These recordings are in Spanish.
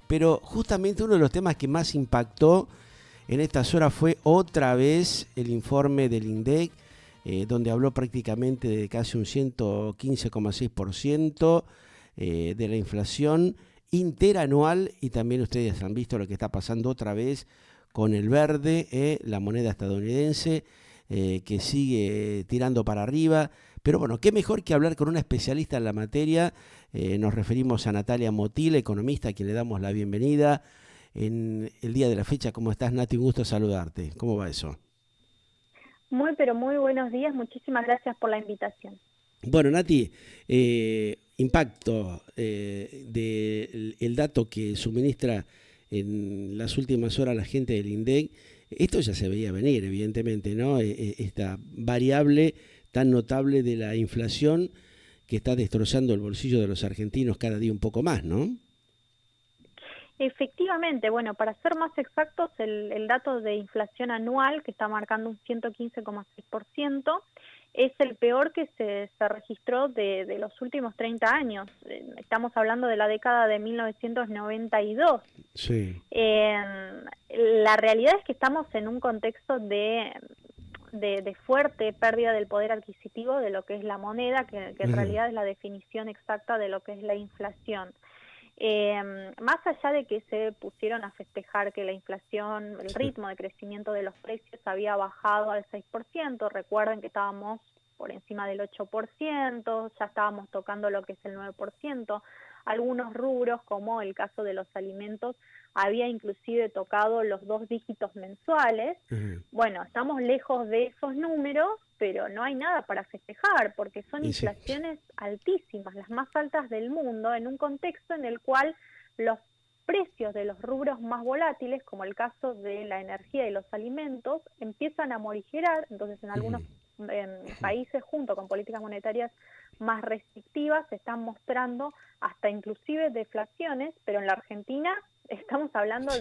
pero justamente uno de los temas que más impactó en estas horas fue otra vez el informe del INDEC, donde habló prácticamente de casi un 115,6% de la inflación interanual, y también ustedes han visto lo que está pasando otra vez con el verde, la moneda estadounidense, que sigue tirando para arriba. Pero bueno, qué mejor que hablar con una especialista en la materia. Nos referimos a Natalia Motila, economista, a quien le damos la bienvenida en el día de la fecha. ¿Cómo estás, Nati? Un gusto saludarte. ¿Cómo va eso? Pero muy buenos días. Muchísimas gracias por la invitación. Bueno, Nati, impacto del dato que suministra en las últimas horas la gente del INDEC. Esto ya se veía venir, evidentemente, ¿no? Esta variable tan notable de la inflación que está destrozando el bolsillo de los argentinos cada día un poco más, ¿no? Efectivamente, bueno, para ser más exactos, el dato de inflación anual, que está marcando un 115,6%, es el peor que se registró de los últimos 30 años. Estamos hablando de la década de 1992. Sí. La realidad es que estamos en un contexto de fuerte pérdida del poder adquisitivo de lo que es la moneda, que en realidad es la definición exacta de lo que es la inflación. Más allá de que se pusieron a festejar que la inflación, el ritmo de crecimiento de los precios había bajado al 6%, recuerden que estábamos por encima del 8%, ya estábamos tocando lo que es el 9%, algunos rubros, como el caso de los alimentos, había inclusive tocado los 2 dígitos mensuales. Bueno, estamos lejos de esos números, pero no hay nada para festejar, porque son Y sí. inflaciones altísimas, las más altas del mundo, en un contexto en el cual los precios de los rubros más volátiles, como el caso de la energía y los alimentos, empiezan a morigerar. Entonces en algunos países, junto con políticas monetarias más restrictivas, se están mostrando hasta inclusive deflaciones, pero en la Argentina estamos hablando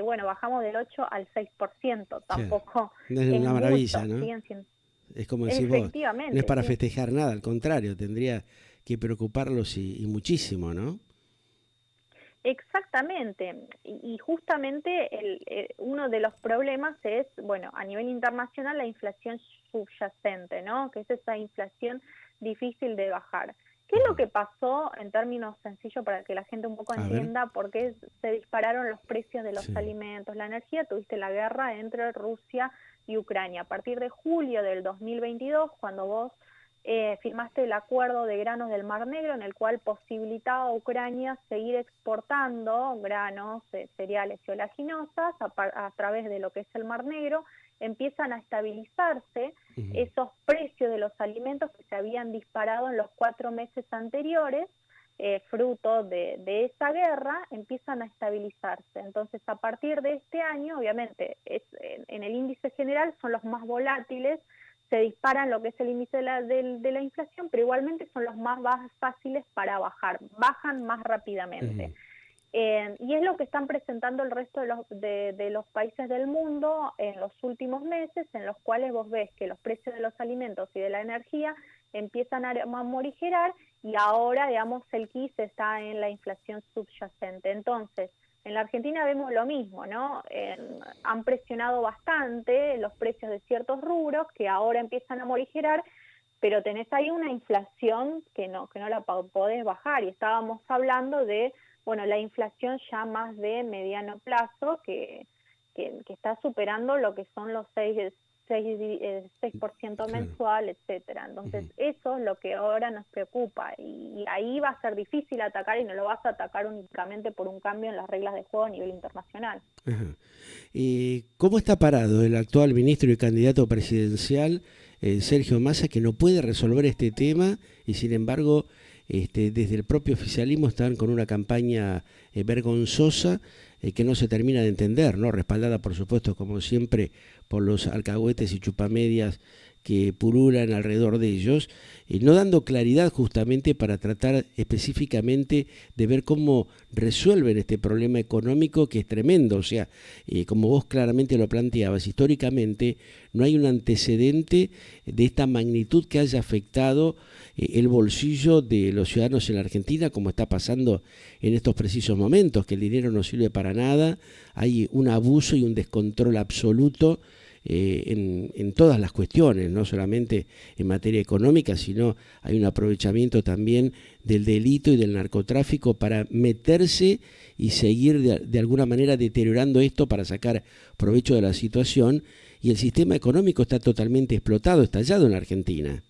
bueno, bajamos del 8 al 6%, tampoco Es es una maravilla, mucho, ¿no? siguen siendo. Es como decís vos, no es Efectivamente, para sí. festejar nada, al contrario, tendría que preocuparlos y muchísimo, ¿no? Exactamente, y justamente uno de los problemas es, bueno, a nivel internacional la inflación subyacente, ¿no? Que es esa inflación difícil de bajar. ¿Qué es lo que pasó en términos sencillos para que la gente un poco A ver, entienda por qué se dispararon los precios de los sí. alimentos, la energía? Tuviste la guerra entre Rusia y Ucrania. A partir de julio del 2022, cuando vos firmaste el acuerdo de granos del Mar Negro, en el cual posibilitaba a Ucrania seguir exportando granos, cereales y oleaginosas a través de lo que es el Mar Negro. Empiezan a estabilizarse esos precios de los alimentos que se habían disparado en los 4 meses anteriores, fruto de esa guerra, empiezan a estabilizarse. Entonces, a partir de este año, obviamente, en el índice general son los más volátiles, se disparan lo que es el índice de la inflación, pero igualmente son los más fáciles para bajar, bajan más rápidamente. Y es lo que están presentando el resto de los países del mundo en los últimos meses, en los cuales vos ves que los precios de los alimentos y de la energía empiezan a morigerar, y ahora, digamos, el quiz está en la inflación subyacente. Entonces, en la Argentina vemos lo mismo, ¿no? Han presionado bastante los precios de ciertos rubros que ahora empiezan a morigerar, pero tenés ahí una inflación que no la podés bajar, y estábamos hablando de, bueno, la inflación ya más de mediano plazo que está superando lo que son los 6% Claro. mensual, etcétera. Entonces, eso es lo que ahora nos preocupa, y ahí va a ser difícil atacar, y no lo vas a atacar únicamente por un cambio en las reglas de juego a nivel internacional. Ajá. ¿Cómo está parado el actual ministro y candidato presidencial, Sergio Massa, que no puede resolver este tema y sin embargo desde el propio oficialismo están con una campaña vergonzosa que no se termina de entender, ¿no? Respaldada, por supuesto, como siempre, por los alcahuetes y chupamedias que pululan alrededor de ellos, no dando claridad justamente para tratar específicamente de ver cómo resuelven este problema económico que es tremendo. O sea, como vos claramente lo planteabas, históricamente no hay un antecedente de esta magnitud que haya afectado el bolsillo de los ciudadanos en la Argentina, como está pasando en estos precisos momentos, que el dinero no sirve para nada, hay un abuso y un descontrol absoluto en todas las cuestiones, no solamente en materia económica, sino hay un aprovechamiento también del delito y del narcotráfico para meterse y seguir de alguna manera deteriorando esto para sacar provecho de la situación, y el sistema económico está totalmente explotado, estallado en la Argentina.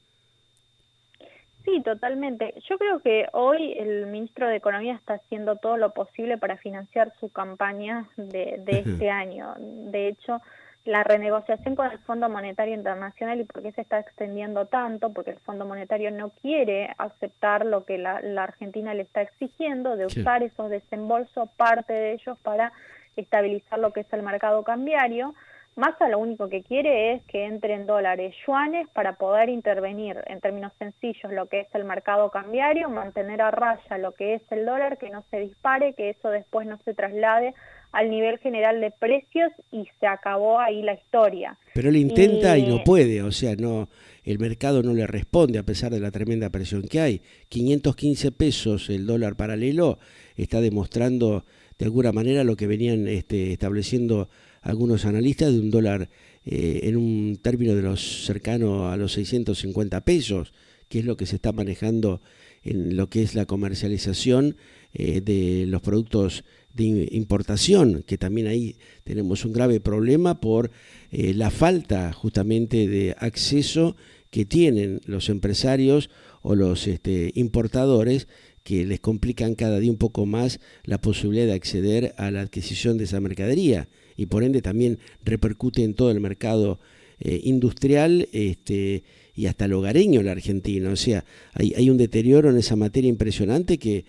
Sí, totalmente. Yo creo que hoy el ministro de Economía está haciendo todo lo posible para financiar su campaña de este año. De hecho, la renegociación con el Fondo Monetario Internacional, y por qué se está extendiendo tanto, porque el Fondo Monetario no quiere aceptar lo que la Argentina le está exigiendo, de usar esos desembolsos, parte de ellos, para estabilizar lo que es el mercado cambiario. Massa lo único que quiere es que entren dólares, yuanes, para poder intervenir en términos sencillos lo que es el mercado cambiario, mantener a raya lo que es el dólar, que no se dispare, que eso después no se traslade al nivel general de precios, y se acabó ahí la historia. Pero él intenta y no puede, o sea, no, el mercado no le responde a pesar de la tremenda presión que hay. 515 pesos el dólar paralelo está demostrando de alguna manera lo que venían estableciendo algunos analistas de un dólar en un término de los cercano a los 650 pesos, que es lo que se está manejando en lo que es la comercialización de los productos de importación, que también ahí tenemos un grave problema por la falta justamente de acceso que tienen los empresarios o los importadores, que les complican cada día un poco más la posibilidad de acceder a la adquisición de esa mercadería, y por ende también repercute en todo el mercado industrial y hasta el hogareño en la Argentina. O sea, hay un deterioro en esa materia impresionante que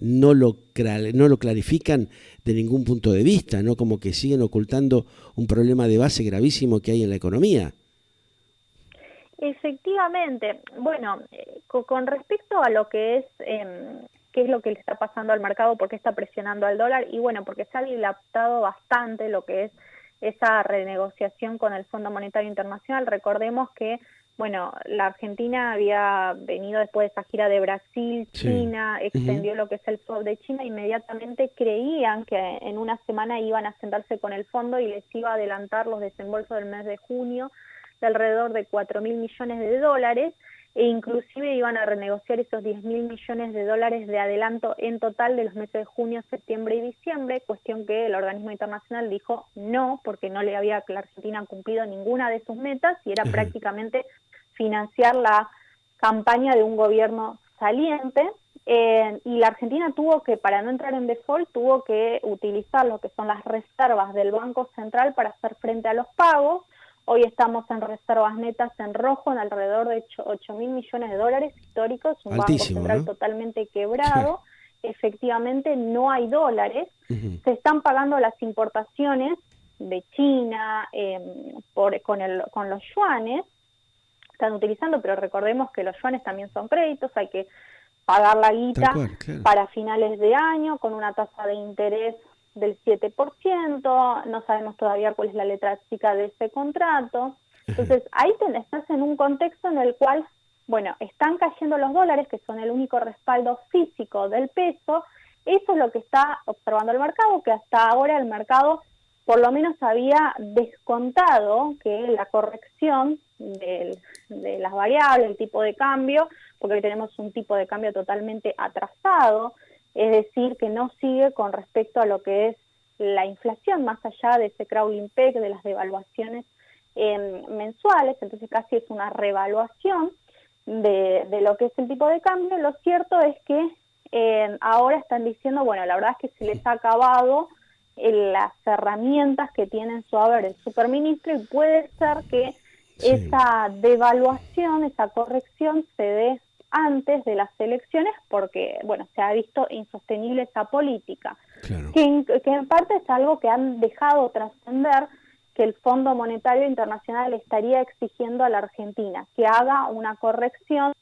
no lo clarifican de ningún punto de vista, ¿no? Como que siguen ocultando un problema de base gravísimo que hay en la economía. Efectivamente. Bueno, con respecto a lo que es qué es lo que le está pasando al mercado, por qué está presionando al dólar, y bueno, porque se ha dilatado bastante lo que es esa renegociación con el Fondo Monetario Internacional. Recordemos que, bueno, la Argentina había venido después de esa gira de Brasil, China, extendió lo que es el swap de China, inmediatamente creían que en una semana iban a sentarse con el fondo y les iba a adelantar los desembolsos del mes de junio de alrededor de 4.000 millones de dólares, e inclusive iban a renegociar esos 10.000 millones de dólares de adelanto en total de los meses de junio, septiembre y diciembre, cuestión que el organismo internacional dijo no, porque no le había la Argentina cumplido ninguna de sus metas, y era prácticamente financiar la campaña de un gobierno saliente. Y la Argentina tuvo que, para no entrar en default, tuvo que utilizar lo que son las reservas del Banco Central para hacer frente a los pagos. Hoy estamos en reservas netas en rojo, en alrededor de 8.000 millones de dólares históricos, un Altísimo, Banco Central, ¿no?, totalmente quebrado. Efectivamente no hay dólares, se están pagando las importaciones de China con los yuanes, están utilizando, pero recordemos que los yuanes también son créditos, hay que pagar la guita para finales de año con una tasa de interés del 7%, no sabemos todavía cuál es la letra chica de ese contrato. Entonces ahí estás en un contexto en el cual, bueno, están cayendo los dólares, que son el único respaldo físico del peso. Eso es lo que está observando el mercado, que hasta ahora el mercado por lo menos había descontado que la corrección de las variables, el tipo de cambio, porque hoy tenemos un tipo de cambio totalmente atrasado, es decir, que no sigue con respecto a lo que es la inflación, más allá de ese crawling peg, de las devaluaciones mensuales. Entonces casi es una revaluación de lo que es el tipo de cambio. Lo cierto es que ahora están diciendo, bueno, la verdad es que se les ha acabado las herramientas que tiene en su haber el superministro, y puede ser que esa devaluación, esa corrección se dé antes de las elecciones, porque, bueno, se ha visto insostenible esa política, que en parte es algo que han dejado trascender que el Fondo Monetario Internacional estaría exigiendo a la Argentina que haga una corrección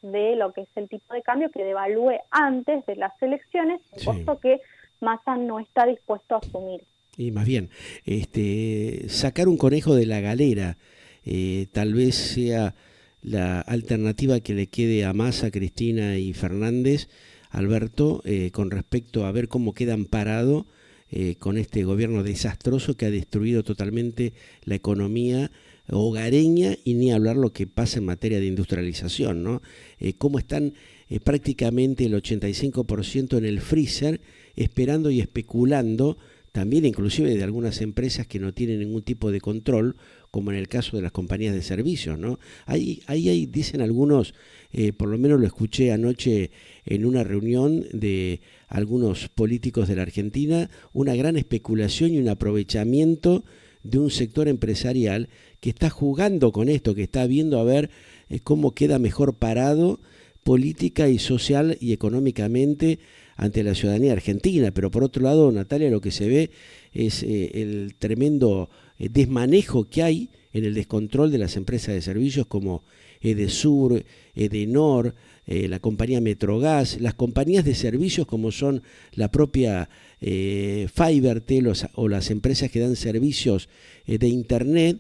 de lo que es el tipo de cambio, que devalúe antes de las elecciones, un costo que Massa no está dispuesto a asumir. Y más bien, sacar un conejo de la galera tal vez sea la alternativa que le quede a Massa, Cristina y Fernández, Alberto, con respecto a ver cómo quedan parados con este gobierno desastroso que ha destruido totalmente la economía hogareña, y ni hablar lo que pasa en materia de industrialización, ¿no? Cómo están prácticamente el 85% en el freezer, esperando y especulando, también inclusive de algunas empresas que no tienen ningún tipo de control, como en el caso de las compañías de servicios, ¿no? Ahí dicen algunos, por lo menos lo escuché anoche en una reunión de algunos políticos de la Argentina, una gran especulación y un aprovechamiento de un sector empresarial que está jugando con esto, que está viendo a ver cómo queda mejor parado política y social y económicamente ante la ciudadanía argentina. Pero por otro lado, Natalia, lo que se ve es el tremendo desmanejo que hay en el descontrol de las empresas de servicios como Edesur, Edenor, la compañía Metrogas, las compañías de servicios como son la propia Fibertel o las empresas que dan servicios de internet,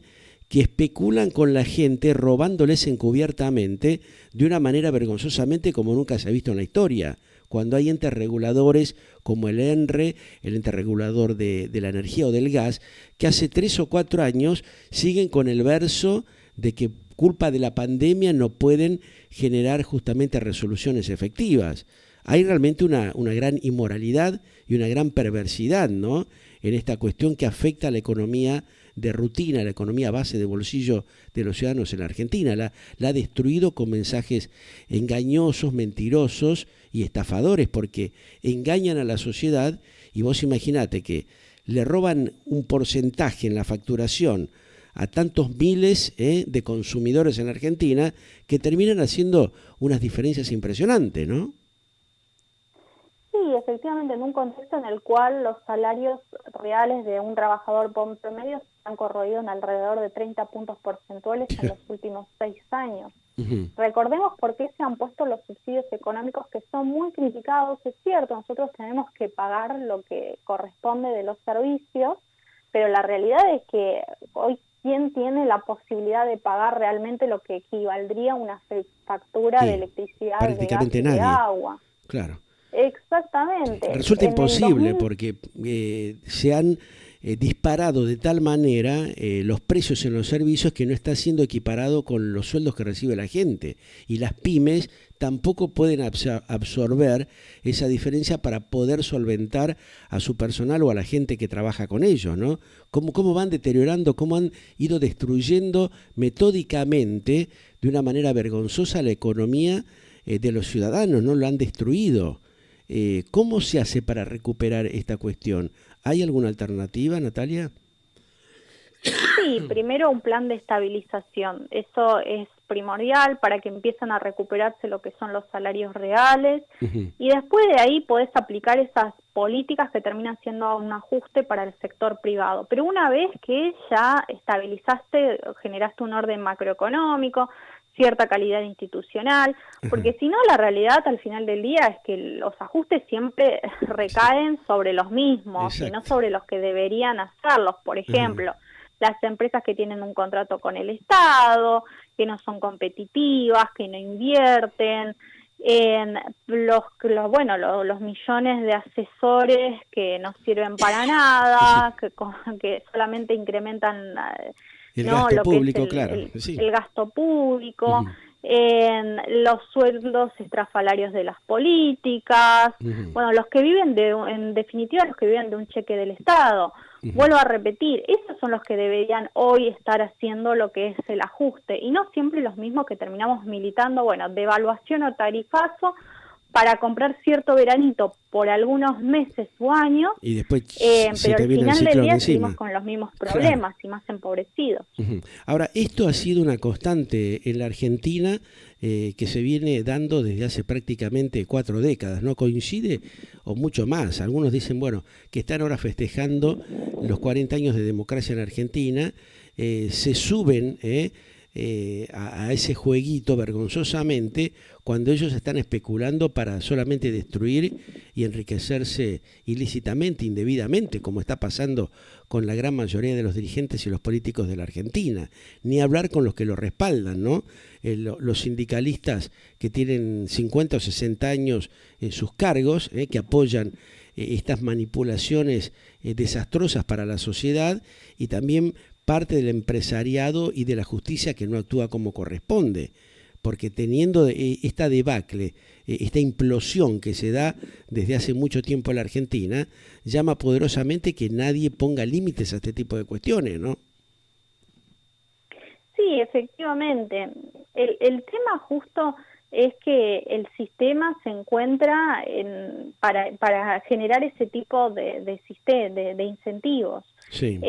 que especulan con la gente robándoles encubiertamente de una manera vergonzosamente como nunca se ha visto en la historia, cuando hay entes reguladores como el ENRE, el ente regulador de la energía o del gas, que hace 3 o 4 años siguen con el verso de que culpa de la pandemia no pueden generar justamente resoluciones efectivas. Hay realmente una gran inmoralidad y una gran perversidad, ¿no?, en esta cuestión que afecta a la economía de rutina, la economía base de bolsillo de los ciudadanos en la Argentina. La ha destruido con mensajes engañosos, mentirosos y estafadores, porque engañan a la sociedad, y vos imaginate que le roban un porcentaje en la facturación a tantos miles de consumidores en la Argentina, que terminan haciendo unas diferencias impresionantes, ¿no? Sí, efectivamente, en un contexto en el cual los salarios reales de un trabajador promedio se han corroído en alrededor de 30 puntos porcentuales en los últimos 6 años. Recordemos por qué se han puesto los subsidios económicos, que son muy criticados. Es cierto, nosotros tenemos que pagar lo que corresponde de los servicios, pero la realidad es que hoy, ¿quién tiene la posibilidad de pagar realmente lo que equivaldría a una factura de electricidad, de gas y de agua? Claro. Exactamente. Resulta imposible porque se han disparado de tal manera los precios en los servicios que no está siendo equiparado con los sueldos que recibe la gente. Y las pymes tampoco pueden absorber esa diferencia para poder solventar a su personal o a la gente que trabaja con ellos, ¿no? Cómo van deteriorando, cómo han ido destruyendo metódicamente, de una manera vergonzosa, la economía de los ciudadanos, ¿no? Lo han destruido. ¿Cómo se hace para recuperar esta cuestión? ¿Hay alguna alternativa, Natalia? Sí, primero un plan de estabilización. Eso es primordial para que empiecen a recuperarse lo que son los salarios reales, y después de ahí podés aplicar esas políticas que terminan siendo un ajuste para el sector privado. Pero una vez que ya estabilizaste, generaste un orden macroeconómico, cierta calidad institucional, porque si no, la realidad al final del día es que los ajustes siempre recaen sobre los mismos y no sobre los que deberían hacerlos. Por ejemplo, las empresas que tienen un contrato con el Estado, que no son competitivas, que no invierten, en los millones de asesores que no sirven para nada, que solamente incrementan el gasto público, el gasto público, en los sueldos estrafalarios de las políticas, bueno, los que viven en definitiva, los que viven de un cheque del Estado. Vuelvo a repetir, esos son los que deberían hoy estar haciendo lo que es el ajuste, y no siempre los mismos que terminamos militando, bueno, devaluación o tarifazo, para comprar cierto veranito por algunos meses o años, y después pero al final del día encima. seguimos con los mismos problemas, claro, y más empobrecidos. Ahora, esto ha sido una constante en la Argentina que se viene dando desde hace prácticamente 4 décadas, ¿no? Coincide o mucho más. Algunos dicen, bueno, que están ahora festejando los 40 años de democracia en Argentina, se suben a ese jueguito vergonzosamente cuando ellos están especulando para solamente destruir y enriquecerse ilícitamente, indebidamente, como está pasando con la gran mayoría de los dirigentes y los políticos de la Argentina. Ni hablar con los que lo respaldan, ¿no? Los sindicalistas que tienen 50 o 60 años en sus cargos, que apoyan estas manipulaciones desastrosas para la sociedad, y también parte del empresariado y de la justicia que no actúa como corresponde, porque teniendo esta debacle, esta implosión que se da desde hace mucho tiempo en la Argentina, llama poderosamente que nadie ponga límites a este tipo de cuestiones, ¿no? Sí, efectivamente. El tema justo es que el sistema se encuentra para generar ese tipo de incentivos. Sí.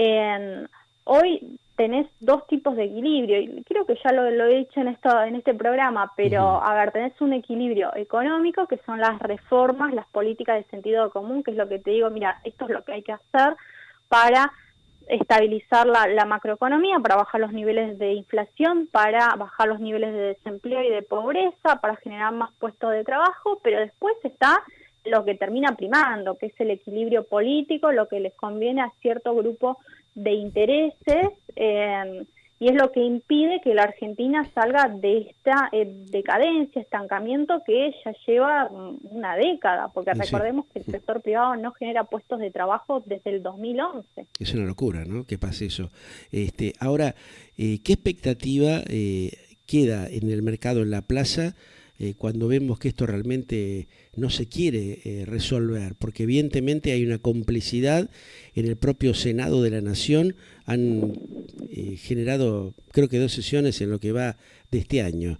Hoy tenés 2 tipos de equilibrio, y creo que ya lo he dicho en este programa, pero a ver, tenés un equilibrio económico, que son las reformas, las políticas de sentido común, que es lo que te digo, mira, esto es lo que hay que hacer para estabilizar la macroeconomía, para bajar los niveles de inflación, para bajar los niveles de desempleo y de pobreza, para generar más puestos de trabajo, pero después está lo que termina primando, que es el equilibrio político, lo que les conviene a cierto grupo de intereses, y es lo que impide que la Argentina salga de esta decadencia, estancamiento que ya lleva una década, porque recordemos que el sector privado no genera puestos de trabajo desde el 2011. Es una locura, ¿no? Que pase eso. Ahora, ¿qué expectativa queda en el mercado, en la plaza, cuando vemos que esto realmente no se quiere resolver? Porque evidentemente hay una complicidad en el propio Senado de la Nación. Han generado, creo que 2 sesiones en lo que va de este año.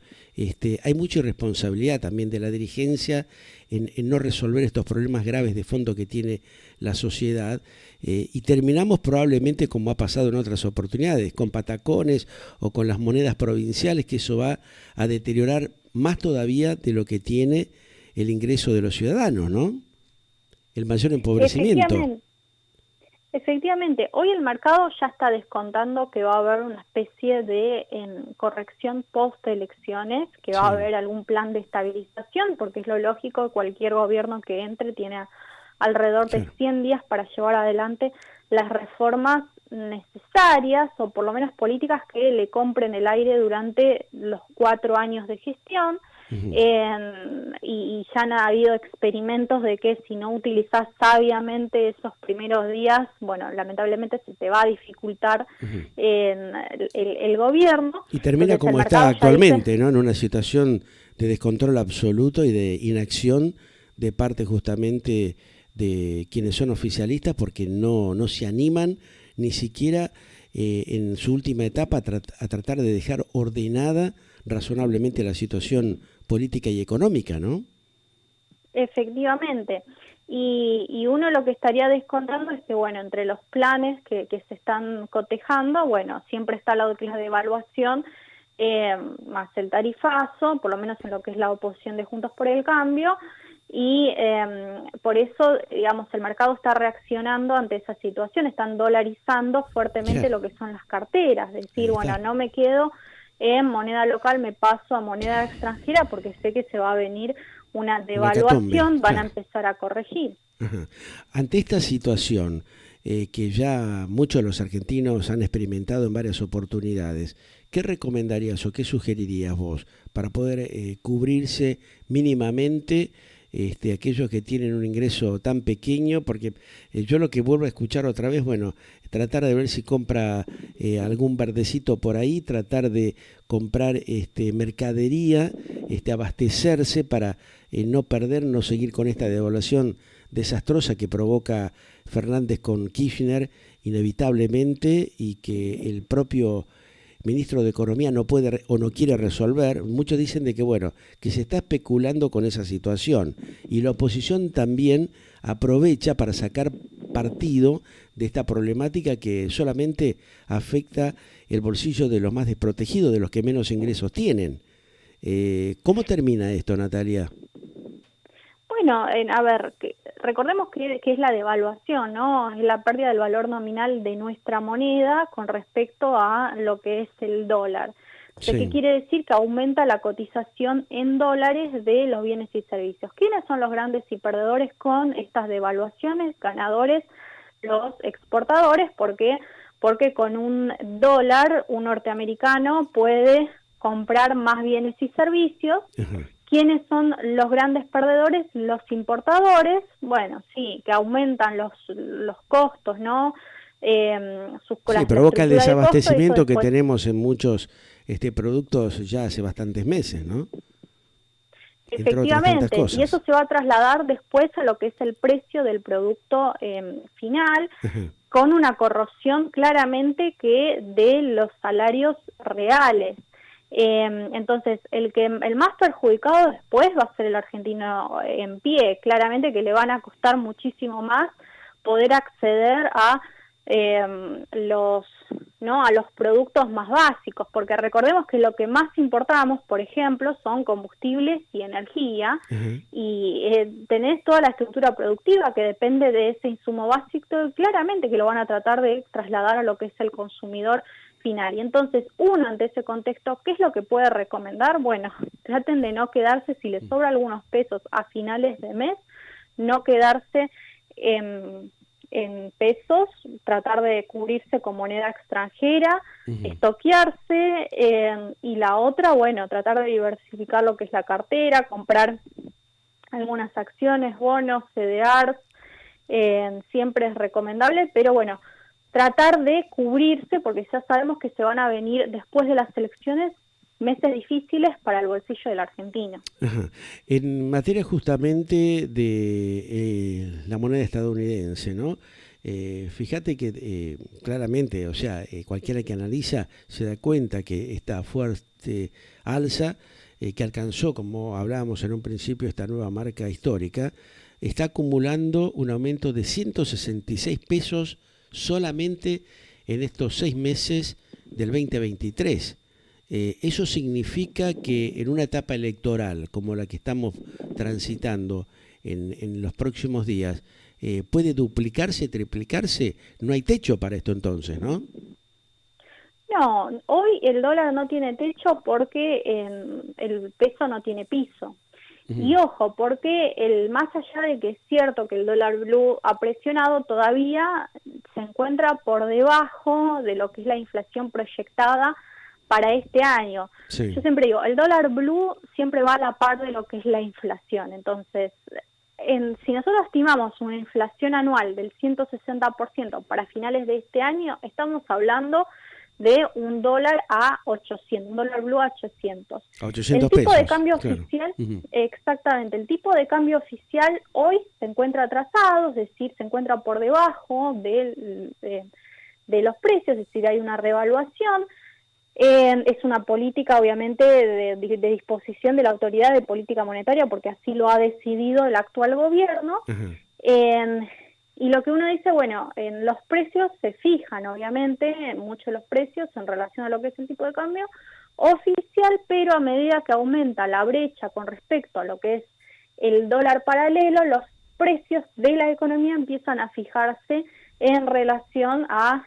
Hay mucha irresponsabilidad también de la dirigencia en no resolver estos problemas graves de fondo que tiene la sociedad, y terminamos probablemente, como ha pasado en otras oportunidades, con patacones o con las monedas provinciales, que eso va a deteriorar más todavía de lo que tiene el ingreso de los ciudadanos, ¿no? El mayor empobrecimiento. Efectivamente, hoy el mercado ya está descontando que va a haber una especie de corrección post-elecciones, que va a haber algún plan de estabilización, porque es lo lógico, cualquier gobierno que entre tiene alrededor de 100 días para llevar adelante las reformas necesarias, o por lo menos políticas que le compren el aire durante los 4 años de gestión. Y ya han habido experimentos de que si no utilizás sabiamente esos primeros días, bueno, lamentablemente se te va a dificultar el gobierno. Y termina entonces, como está actualmente, ¿no? En una situación de descontrol absoluto y de inacción de parte justamente de quienes son oficialistas, porque no se animan ni siquiera en su última etapa a tratar de dejar ordenada razonablemente la situación política y económica, ¿no? Efectivamente. Y uno lo que estaría descontando es que, bueno, entre los planes que se están cotejando, bueno, siempre está la devaluación, más el tarifazo, por lo menos en lo que es la oposición de Juntos por el Cambio, y por eso, digamos, el mercado está reaccionando ante esa situación, están dolarizando fuertemente lo que son las carteras, es decir, bueno, no me quedo en moneda local, me paso a moneda extranjera porque sé que se va a venir una devaluación, van a empezar a corregir. Ajá. Ante esta situación que ya muchos de los argentinos han experimentado en varias oportunidades, ¿qué recomendarías o qué sugerirías vos para poder cubrirse mínimamente aquellos que tienen un ingreso tan pequeño? Porque yo lo que vuelvo a escuchar otra vez, bueno, tratar de ver si compra algún verdecito por ahí, tratar de comprar mercadería, abastecerse para no perder, no seguir con esta devaluación desastrosa que provoca Fernández con Kirchner inevitablemente, y que el propio ministro de Economía no puede o no quiere resolver. Muchos dicen de que, bueno, que se está especulando con esa situación y la oposición también aprovecha para sacar partido de esta problemática que solamente afecta el bolsillo de los más desprotegidos, de los que menos ingresos tienen. ¿Cómo termina esto, Natalia? Bueno, a ver, recordemos que es la devaluación, ¿no? Es la pérdida del valor nominal de nuestra moneda con respecto a lo que es el dólar. Sí. ¿Qué quiere decir? Que aumenta la cotización en dólares de los bienes y servicios. ¿Quiénes son los grandes y perdedores con estas devaluaciones? Ganadores, los exportadores, porque con un dólar un norteamericano puede comprar más bienes y servicios. Uh-huh. ¿Quiénes son los grandes perdedores? Los importadores, bueno, sí, que aumentan los costos, ¿no? Sí, provoca el desabastecimiento de que tenemos en muchos productos ya hace bastantes meses, ¿no? Efectivamente, y eso se va a trasladar después a lo que es el precio del producto final, uh-huh, con una corrosión claramente que de los salarios reales. Entonces, el más perjudicado después va a ser el argentino en pie. Claramente que le van a costar muchísimo más poder acceder a los productos más básicos, porque recordemos que lo que más importamos, por ejemplo, son combustibles y energía, uh-huh, y tenés toda la estructura productiva que depende de ese insumo básico, claramente que lo van a tratar de trasladar a lo que es el consumidor final. Y entonces, uno ante ese contexto, ¿qué es lo que puede recomendar? Bueno, traten de no quedarse, si les sobra algunos pesos a finales de mes, no quedarse en pesos, tratar de cubrirse con moneda extranjera, uh-huh, estoquearse, y la otra, bueno, tratar de diversificar lo que es la cartera, comprar algunas acciones, bonos, CDRs, siempre es recomendable, pero bueno, tratar de cubrirse, porque ya sabemos que se van a venir después de las elecciones meses difíciles para el bolsillo del argentino. Ajá. En materia justamente de la moneda estadounidense, ¿no? Fíjate que claramente, o sea, cualquiera que analiza se da cuenta que esta fuerte alza que alcanzó, como hablábamos en un principio, esta nueva marca histórica, está acumulando un aumento de 166 pesos solamente en estos 6 meses del 2023. Eso significa que en una etapa electoral como la que estamos transitando en los próximos días, puede duplicarse, triplicarse. No hay techo para esto entonces, ¿no? No, hoy el dólar no tiene techo porque el peso no tiene piso. Uh-huh. Y ojo, porque más allá de que es cierto que el dólar blue ha presionado, todavía se encuentra por debajo de lo que es la inflación proyectada para este año. Sí. Yo siempre digo, el dólar blue siempre va a la par de lo que es la inflación. Entonces, si nosotros estimamos una inflación anual del 160% para finales de este año, estamos hablando de un dólar a 800, un dólar blue a 800. A 800 el tipo pesos, de cambio claro, oficial, uh-huh, exactamente, el tipo de cambio oficial hoy se encuentra atrasado, es decir, se encuentra por debajo de los precios, es decir, hay una revaluación. Es una política, obviamente, de disposición de la autoridad de política monetaria, porque así lo ha decidido el actual gobierno. Uh-huh. Y lo que uno dice, bueno, en los precios se fijan, obviamente, mucho los precios en relación a lo que es el tipo de cambio oficial, pero a medida que aumenta la brecha con respecto a lo que es el dólar paralelo, los precios de la economía empiezan a fijarse en relación a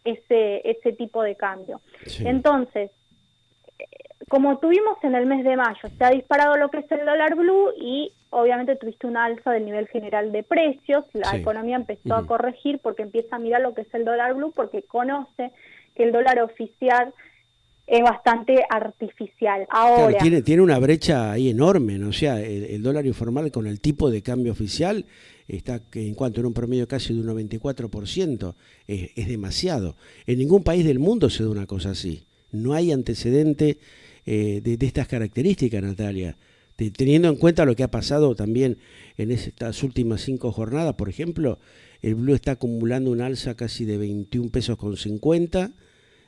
ese tipo de cambio. Sí. Entonces, como tuvimos en el mes de mayo, se ha disparado lo que es el dólar blue y obviamente tuviste una alza del nivel general de precios, la economía empezó a corregir porque empieza a mirar lo que es el dólar blue porque conoce que el dólar oficial es bastante artificial. Ahora, claro, tiene una brecha ahí enorme, ¿no? O sea, el dólar informal con el tipo de cambio oficial está en cuanto en un promedio casi de un 94%, es demasiado. En ningún país del mundo se da una cosa así. No hay antecedente de estas características, Natalia. Teniendo en cuenta lo que ha pasado también en estas últimas 5 jornadas, por ejemplo, el blue está acumulando un alza casi de 21 pesos con 50,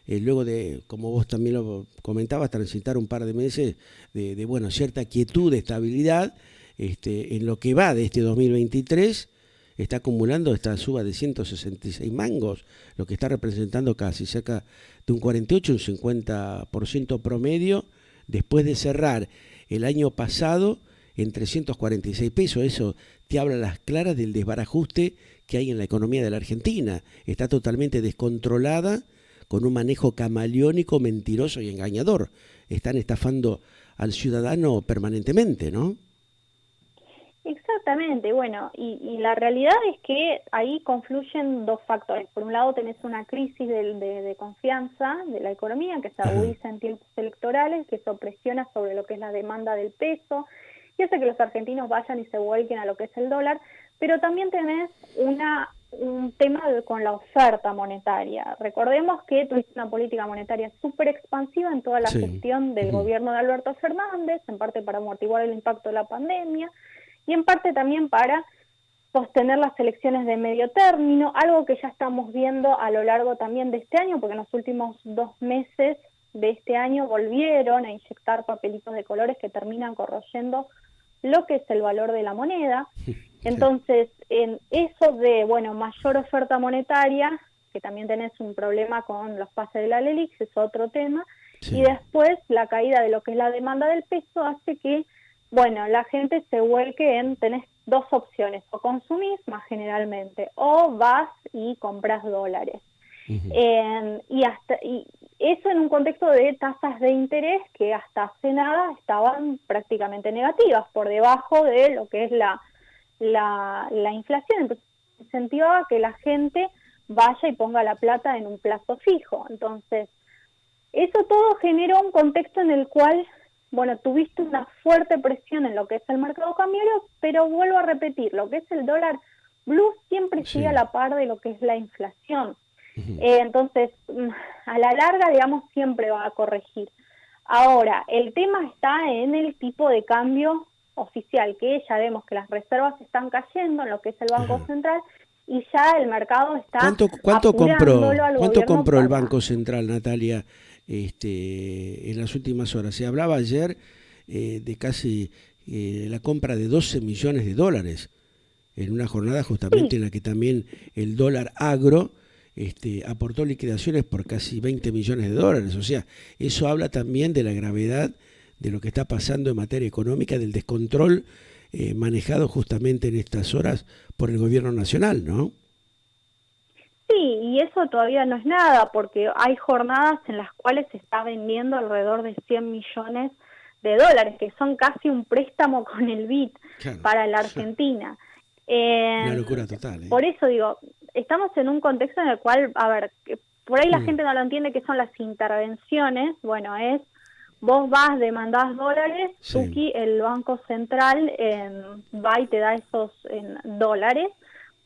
luego de, como vos también lo comentabas, transitar un par de meses de bueno, cierta quietud, de estabilidad, en lo que va de este 2023, está acumulando esta suba de 166 mangos, lo que está representando casi cerca de un 48, un 50% promedio, después de cerrar el año pasado en 346 pesos. Eso te habla a las claras del desbarajuste que hay en la economía de la Argentina. Está totalmente descontrolada, con un manejo camaleónico, mentiroso y engañador. Están estafando al ciudadano permanentemente, ¿no? Exactamente, bueno, y la realidad es que ahí confluyen dos factores. Por un lado tenés una crisis de confianza de la economía que se agudiza en tiempos electorales, que eso presiona sobre lo que es la demanda del peso y hace que los argentinos vayan y se vuelquen a lo que es el dólar, pero también tenés un tema con la oferta monetaria. Recordemos que tuviste una política monetaria súper expansiva en toda la gestión del gobierno de Alberto Fernández, en parte para amortiguar el impacto de la pandemia, y en parte también para sostener las elecciones de medio término, algo que ya estamos viendo a lo largo también de este año, porque en los últimos 2 meses de este año volvieron a inyectar papelitos de colores que terminan corroyendo lo que es el valor de la moneda. Entonces, en eso de, bueno, mayor oferta monetaria, que también tenés un problema con los pases de la LELIX, es otro tema, y después la caída de lo que es la demanda del peso hace que, bueno, la gente se vuelque tenés dos opciones, o consumís más generalmente, o vas y compras dólares. Y eso en un contexto de tasas de interés que hasta hace nada estaban prácticamente negativas, por debajo de lo que es la inflación. Entonces incentivaba que la gente vaya y ponga la plata en un plazo fijo. Entonces, eso todo generó un contexto en el cual, bueno, tuviste una fuerte presión en lo que es el mercado cambiario, pero vuelvo a repetir, lo que es el dólar blue siempre sigue a la par de lo que es la inflación. Entonces, a la larga, digamos, siempre va a corregir. Ahora, el tema está en el tipo de cambio oficial, que ya vemos que las reservas están cayendo en lo que es el Banco Central, y ya el mercado está apurándolo al ¿Cuánto gobierno compró el Banco Central, Natalia, en las últimas horas? Se hablaba ayer de casi la compra de 12 millones de dólares en una jornada justamente en la que también el dólar agro aportó liquidaciones por casi 20 millones de dólares. O sea, eso habla también de la gravedad de lo que está pasando en materia económica, del descontrol manejado justamente en estas horas por el gobierno nacional, ¿no? Sí, y eso todavía no es nada, porque hay jornadas en las cuales se está vendiendo alrededor de 100 millones de dólares, que son casi un préstamo con el BID para la Argentina. Una locura total. Por eso digo, estamos en un contexto en el cual, a ver, por ahí la gente no lo entiende, que son las intervenciones. Bueno, es vos vas, demandás dólares, Tuki, el Banco Central va y te da esos dólares.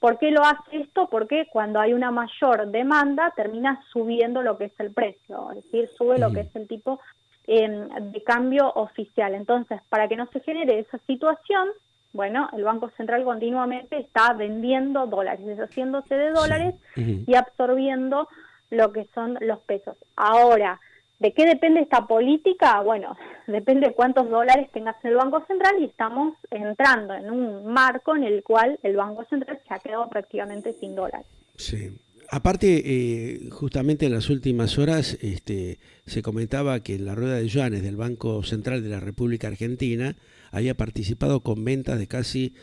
¿Por qué lo hace esto? Porque cuando hay una mayor demanda termina subiendo lo que es el precio, es decir, sube lo que es el tipo de cambio oficial. Entonces, para que no se genere esa situación, bueno, el Banco Central continuamente está vendiendo dólares, deshaciéndose de dólares y absorbiendo lo que son los pesos. Ahora, ¿de qué depende esta política? Bueno, depende de cuántos dólares tengas en el Banco Central, y estamos entrando en un marco en el cual el Banco Central se ha quedado prácticamente sin dólares. Sí. Aparte, justamente en las últimas horas se comentaba que en la rueda de yuanes del Banco Central de la República Argentina había participado con ventas de casi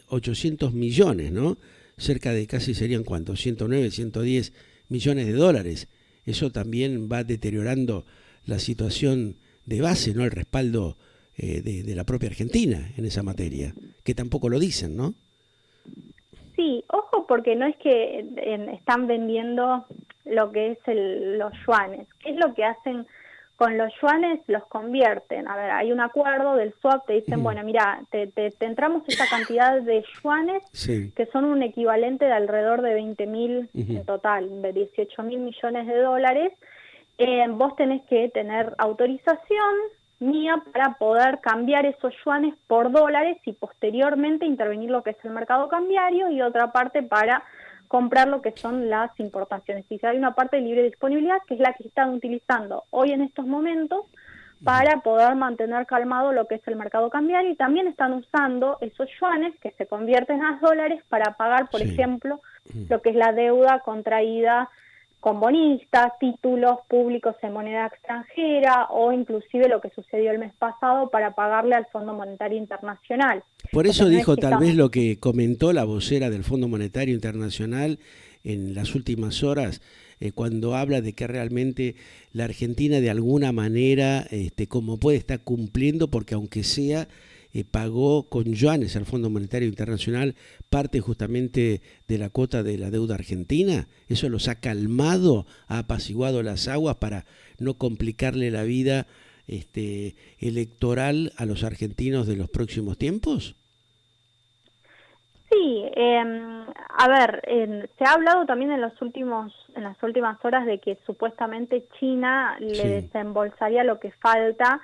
800 millones, ¿no? Cerca de casi serían ¿cuántos? 109, 110 millones de dólares. Eso también va deteriorando la situación de base, ¿no? El respaldo de la propia Argentina en esa materia, que tampoco lo dicen, ¿no? Sí, ojo, porque no es que están vendiendo lo que es los yuanes. ¿Qué es lo que hacen con los yuanes? Los convierten. A ver, hay un acuerdo del swap, te dicen, bueno, mira, te entramos esta cantidad de yuanes que son un equivalente de alrededor de 20.000 en total, de 18.000 millones de dólares. Vos tenés que tener autorización mía para poder cambiar esos yuanes por dólares y posteriormente intervenir lo que es el mercado cambiario, y otra parte para comprar lo que son las importaciones. Y hay una parte de libre disponibilidad que es la que están utilizando hoy en estos momentos para poder mantener calmado lo que es el mercado cambiario, y también están usando esos yuanes que se convierten a dólares para pagar, por ejemplo, lo que es la deuda contraída con bonistas, títulos públicos en moneda extranjera, o inclusive lo que sucedió el mes pasado para pagarle al Fondo Monetario Internacional. Por eso dijo tal vez lo que comentó la vocera del Fondo Monetario Internacional en las últimas horas, cuando habla de que realmente la Argentina de alguna manera, como puede, estar cumpliendo, porque aunque sea, pagó con yuanes al Fondo Monetario Internacional parte justamente de la cuota de la deuda argentina. Eso los ha calmado, ha apaciguado las aguas para no complicarle la vida electoral a los argentinos de los próximos tiempos. Sí, a ver, se ha hablado también en las últimas horas de que supuestamente China le desembolsaría lo que falta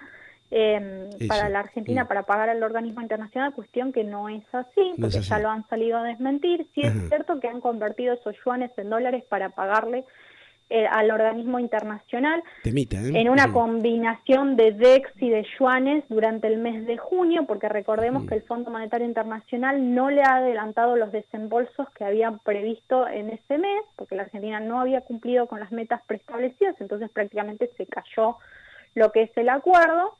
para la Argentina para pagar al organismo internacional, cuestión que no es así, porque ya lo han salido a desmentir. Sí es cierto que han convertido esos yuanes en dólares para pagarle al organismo internacional en una combinación de DEX y de yuanes durante el mes de junio, porque recordemos que el Fondo Monetario Internacional no le ha adelantado los desembolsos que habían previsto en ese mes, porque la Argentina no había cumplido con las metas preestablecidas, entonces prácticamente se cayó lo que es el acuerdo.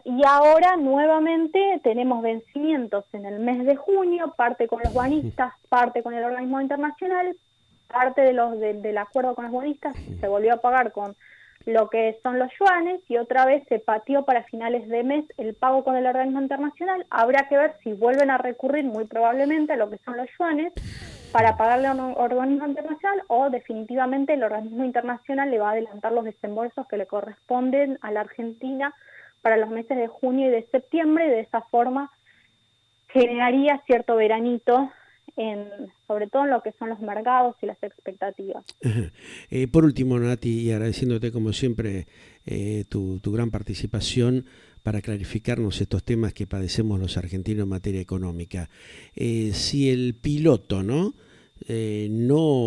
Y ahora nuevamente tenemos vencimientos en el mes de junio, parte con los bonistas, parte con el organismo internacional. Parte del acuerdo con los bonistas se volvió a pagar con lo que son los yuanes, y otra vez se pateó para finales de mes el pago con el organismo internacional. Habrá que ver si vuelven a recurrir, muy probablemente, a lo que son los yuanes para pagarle a un organismo internacional, o definitivamente el organismo internacional le va a adelantar los desembolsos que le corresponden a la Argentina para los meses de junio y de septiembre, y de esa forma generaría cierto veranito sobre todo en lo que son los mercados y las expectativas. Por último, Nati, y agradeciéndote como siempre tu gran participación para clarificarnos estos temas que padecemos los argentinos en materia económica. Si el piloto no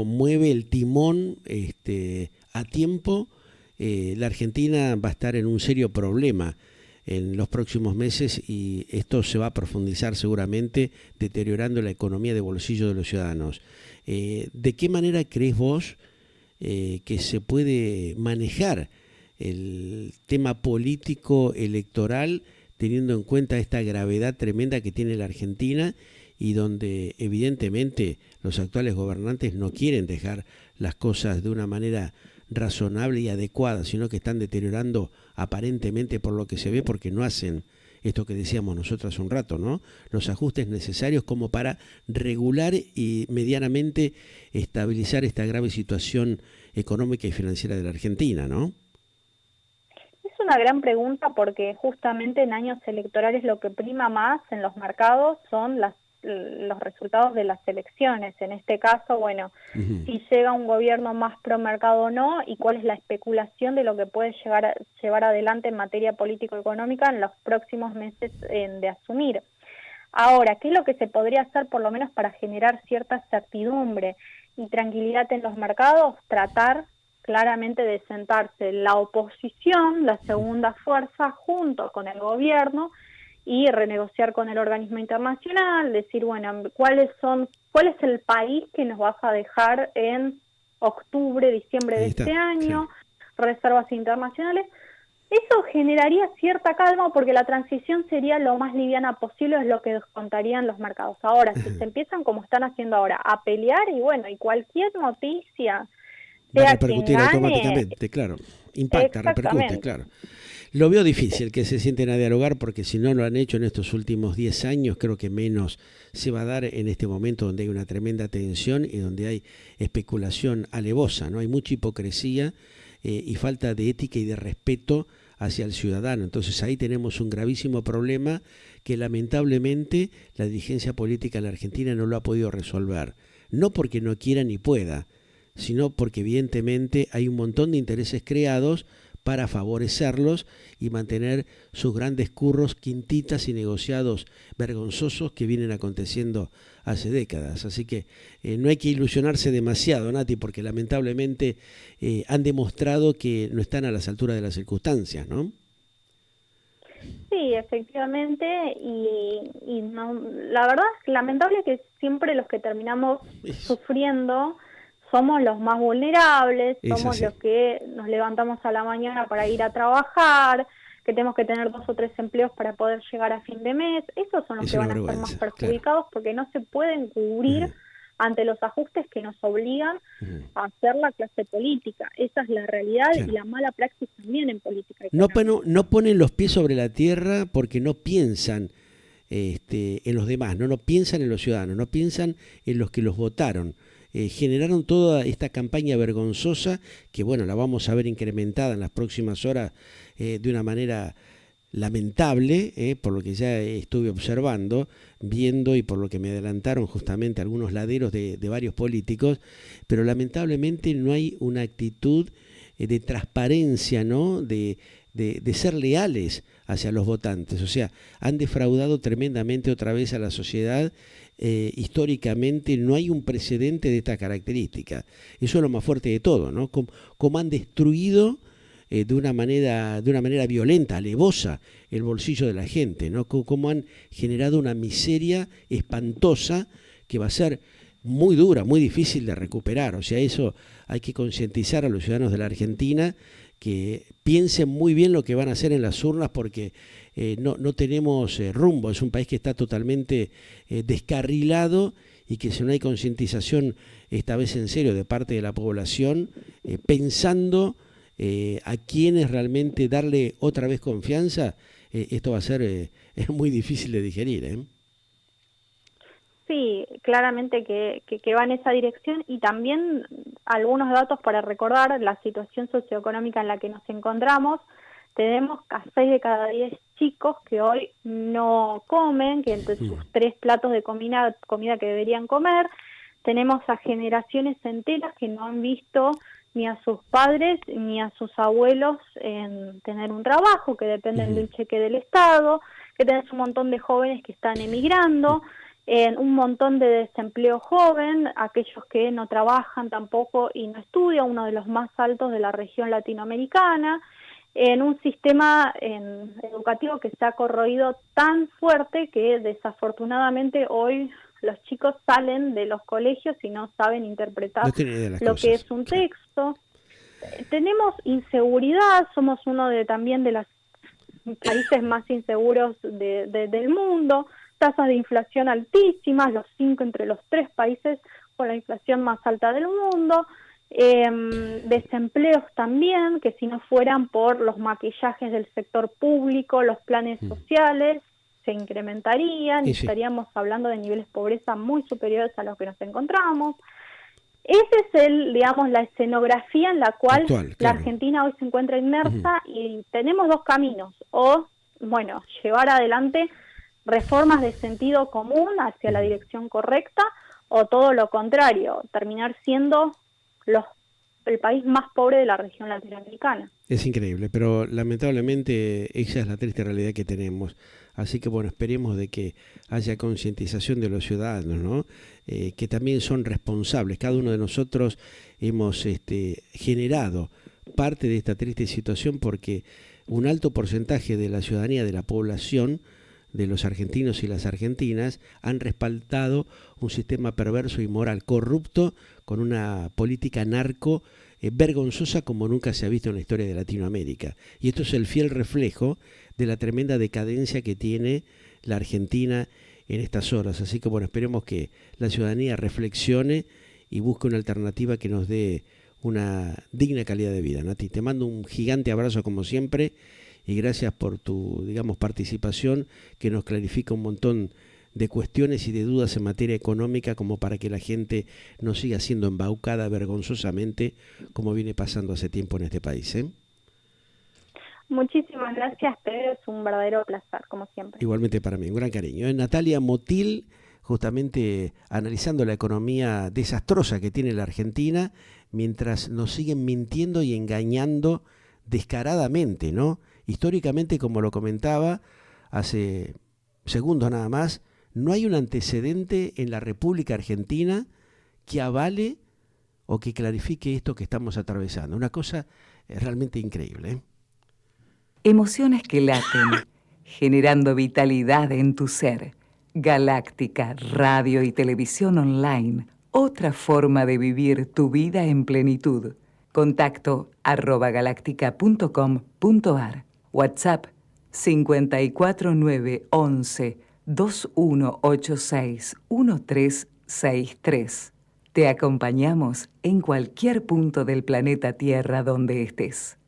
mueve el timón a tiempo, la Argentina va a estar en un serio problema en los próximos meses, y esto se va a profundizar seguramente, deteriorando la economía de bolsillo de los ciudadanos. ¿De qué manera crees vos que se puede manejar el tema político electoral, teniendo en cuenta esta gravedad tremenda que tiene la Argentina, y donde evidentemente los actuales gobernantes no quieren dejar las cosas de una manera razonable y adecuada, sino que están deteriorando aparentemente, por lo que se ve, porque no hacen esto que decíamos nosotros hace un rato, ¿no? Los ajustes necesarios como para regular y medianamente estabilizar esta grave situación económica y financiera de la Argentina, ¿no? Es una gran pregunta, porque justamente en años electorales lo que prima más en los mercados son los resultados de las elecciones. En este caso, bueno, si llega un gobierno más pro mercado o no, y cuál es la especulación de lo que puede llevar adelante en materia político-económica en los próximos meses de asumir. Ahora, ¿qué es lo que se podría hacer por lo menos para generar cierta certidumbre y tranquilidad en los mercados? Tratar claramente de sentarse la oposición, la segunda fuerza, junto con el gobierno, y renegociar con el organismo internacional, decir, bueno, ¿cuál es el país que nos vas a dejar en octubre, diciembre de este año? Reservas internacionales. Eso generaría cierta calma, porque la transición sería lo más liviana posible, es lo que descontarían los mercados. Ahora, si se empiezan, como están haciendo ahora, a pelear, y bueno, y cualquier noticia, va a repercutir automáticamente, claro. Impacta, repercute, claro. Lo veo difícil que se sienten a dialogar, porque si no lo han hecho en estos últimos 10 años, creo que menos se va a dar en este momento, donde hay una tremenda tensión y donde hay especulación alevosa, ¿no? Hay mucha hipocresía y falta de ética y de respeto hacia el ciudadano. Entonces ahí tenemos un gravísimo problema que lamentablemente la dirigencia política en la Argentina no lo ha podido resolver. No porque no quiera ni pueda, sino porque evidentemente hay un montón de intereses creados para favorecerlos y mantener sus grandes curros, quintitas y negociados vergonzosos que vienen aconteciendo hace décadas. Así que no hay que ilusionarse demasiado, Nati, porque lamentablemente han demostrado que no están a las alturas de las circunstancias, ¿no? Sí, efectivamente, y no, la verdad es lamentable que siempre los que terminamos sufriendo somos los más vulnerables, somos los que nos levantamos a la mañana para ir a trabajar, que tenemos que tener 2 o 3 empleos para poder llegar a fin de mes. Esos son los que van a ser más perjudicados, porque no se pueden cubrir ante los ajustes que nos obligan a hacer la clase política. Esa es la realidad y la mala praxis también en política económica. No ponen los pies sobre la tierra porque no piensan en los demás, no piensan en los ciudadanos, no piensan en los que los votaron. Generaron toda esta campaña vergonzosa que, bueno, la vamos a ver incrementada en las próximas horas de una manera lamentable, por lo que ya estuve observando, viendo y por lo que me adelantaron justamente algunos laderos de varios políticos, pero lamentablemente no hay una actitud de transparencia, ¿no? De ser leales hacia los votantes. O sea, han defraudado tremendamente otra vez a la sociedad. Históricamente no hay un precedente de esta característica. Eso es lo más fuerte de todo, ¿no? Como han destruido de una manera violenta, alevosa, el bolsillo de la gente, ¿no? Como han generado una miseria espantosa que va a ser muy dura, muy difícil de recuperar. O sea, eso hay que concientizar a los ciudadanos de la Argentina que piensen muy bien lo que van a hacer en las urnas, porque no tenemos rumbo. Es un país que está totalmente descarrilado, y que si no hay concientización, esta vez en serio, de parte de la población, pensando a quienes realmente darle otra vez confianza, esto va a ser muy difícil de digerir. Sí, claramente que va en esa dirección, y también algunos datos para recordar la situación socioeconómica en la que nos encontramos. Tenemos a 6 de cada 10 chicos que hoy no comen, que entre sus 3 platos de comida que deberían comer. Tenemos a generaciones enteras que no han visto ni a sus padres ni a sus abuelos en tener un trabajo, que dependen de un cheque del Estado, que tenés un montón de jóvenes que están emigrando, un montón de desempleo joven, aquellos que no trabajan tampoco y no estudian, uno de los más altos de la región latinoamericana, en un sistema educativo que se ha corroído tan fuerte que desafortunadamente hoy los chicos salen de los colegios y no saben interpretar lo que es un texto. Tenemos inseguridad, somos uno también de los países más inseguros del mundo, tasas de inflación altísimas, entre los 3 países con la inflación más alta del mundo, desempleos también, que si no fueran por los maquillajes del sector público, los planes sociales, se incrementarían y estaríamos hablando de niveles de pobreza muy superiores a los que nos encontramos. Ese es la escenografía en la cual la Argentina hoy se encuentra inmersa, y tenemos 2 caminos: o, llevar adelante reformas de sentido común hacia la dirección correcta, o todo lo contrario, terminar siendo el país más pobre de la región latinoamericana. Es increíble, pero lamentablemente esa es la triste realidad que tenemos. Así que esperemos de que haya concientización de los ciudadanos, ¿no? Que también son responsables. Cada uno de nosotros hemos generado parte de esta triste situación, porque un alto porcentaje de la ciudadanía, de la población, de los argentinos y las argentinas, han respaldado un sistema perverso y moral, corrupto, con una política narco vergonzosa como nunca se ha visto en la historia de Latinoamérica. Y esto es el fiel reflejo de la tremenda decadencia que tiene la Argentina en estas horas. Así que esperemos que la ciudadanía reflexione y busque una alternativa que nos dé una digna calidad de vida. Nati, te mando un gigante abrazo como siempre, y gracias por tu, participación, que nos clarifica un montón de cuestiones y de dudas en materia económica, como para que la gente no siga siendo embaucada vergonzosamente como viene pasando hace tiempo en este país. Muchísimas gracias, Pedro, es un verdadero placer, como siempre. Igualmente para mí, un gran cariño. Natalia Motil, justamente analizando la economía desastrosa que tiene la Argentina, mientras nos siguen mintiendo y engañando descaradamente, ¿no? Históricamente, como lo comentaba hace segundos nada más, no hay un antecedente en la República Argentina que avale o que clarifique esto que estamos atravesando. Una cosa realmente increíble, ¿eh? Emociones que laten, generando vitalidad en tu ser. Galáctica, radio y televisión online. Otra forma de vivir tu vida en plenitud. Contacto @galáctica.com.ar. WhatsApp 54911 2186 1363. Te acompañamos en cualquier punto del planeta Tierra donde estés.